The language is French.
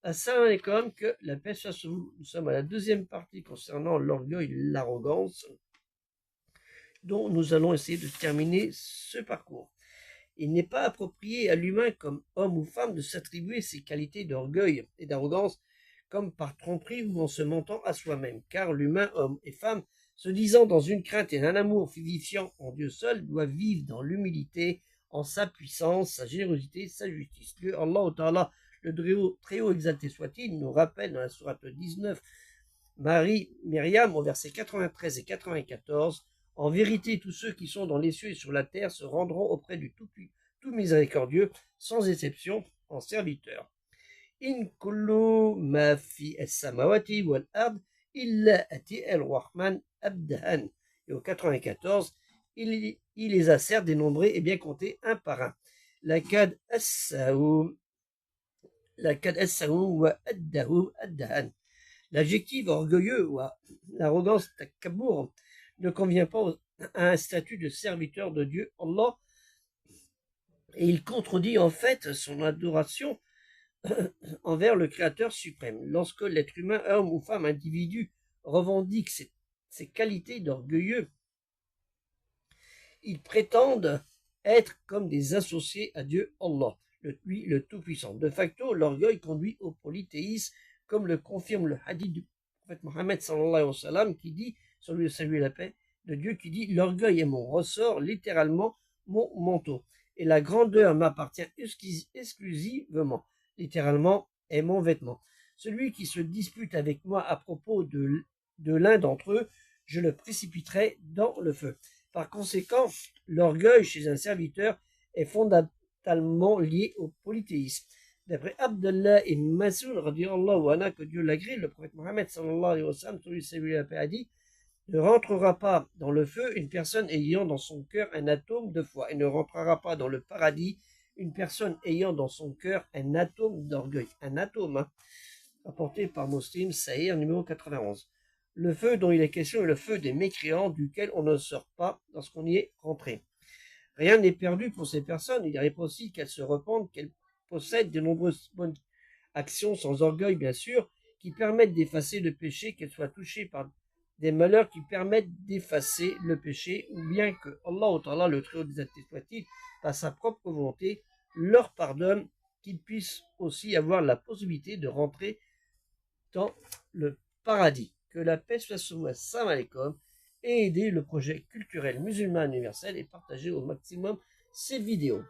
Assalamu alaikum, que la paix soit sur vous. Nous sommes à la deuxième partie concernant l'orgueil, l'arrogance, dont nous allons essayer de terminer ce parcours. Il n'est pas approprié à l'humain comme homme ou femme de s'attribuer ces qualités d'orgueil et d'arrogance comme par tromperie ou en se mentant à soi-même, car l'humain, homme et femme, se disant dans une crainte et un amour vivifiant en Dieu seul, doit vivre dans l'humilité, en sa puissance, sa générosité, sa justice. Dieu, Allah Ta'ala, le très haut exalté soit-il, nous rappelle dans la sourate 19, Myriam, au verset 93 et 94, en vérité, tous ceux qui sont dans les cieux et sur la terre se rendront auprès du tout miséricordieux, sans exception, en serviteurs. In kullu ma fi as-samawati wal ard illa ati al-Rahman abdahan. Et au 94, il les a certes dénombrés et bien comptés un par un. Lakad as-saoum wa addahum addahan. L'adjectif orgueilleux ou l'arrogance takabour ne convient pas à un statut de serviteur de Dieu Allah et il contredit en fait son adoration envers le Créateur suprême. Lorsque l'être humain, homme ou femme, individu, revendique ses qualités d'orgueilleux, ils prétendent être comme des associés à Dieu Allah, lui le Tout-Puissant. De facto, l'orgueil conduit au polythéisme, comme le confirme le hadith du prophète Mohammed sallallahu alayhi wa sallam, qui dit, sur lui le salut et la paix de Dieu, qui dit « L'orgueil est mon ressort, littéralement mon manteau, et la grandeur m'appartient exclusivement, littéralement est mon vêtement. Celui qui se dispute avec moi à propos de l'un d'entre eux, je le précipiterai dans le feu. » Par conséquent, l'orgueil chez un serviteur est fondamentalement lié au polythéisme. D'après Abdullah ibn Mas'ud, radiallahu anhu, que Dieu l'agrée, le prophète Mohammed sallallahu alayhi wa sallam, celui la paix, a dit « Ne rentrera pas dans le feu une personne ayant dans son cœur un atome de foi, et ne rentrera pas dans le paradis une personne ayant dans son cœur un atome d'orgueil. » Un atome, hein, rapporté par Muslim, Sahih, numéro 91. Le feu dont il est question est le feu des mécréants, duquel on ne sort pas lorsqu'on y est rentré. Rien n'est perdu pour ces personnes, il arrive aussi qu'elles se repentent, qu'elles possèdent de nombreuses bonnes actions, sans orgueil bien sûr, qui permettent d'effacer le péché, qu'elles soient touchées par des malheurs qui permettent d'effacer le péché, ou bien que Allah, le très haut des soit-il, par sa propre volonté, leur pardonne, qu'ils puissent aussi avoir la possibilité de rentrer dans le paradis. Que la paix soit sur vous, assalamu alaikum, et aider le projet culturel musulman universel et partager au maximum ces vidéos.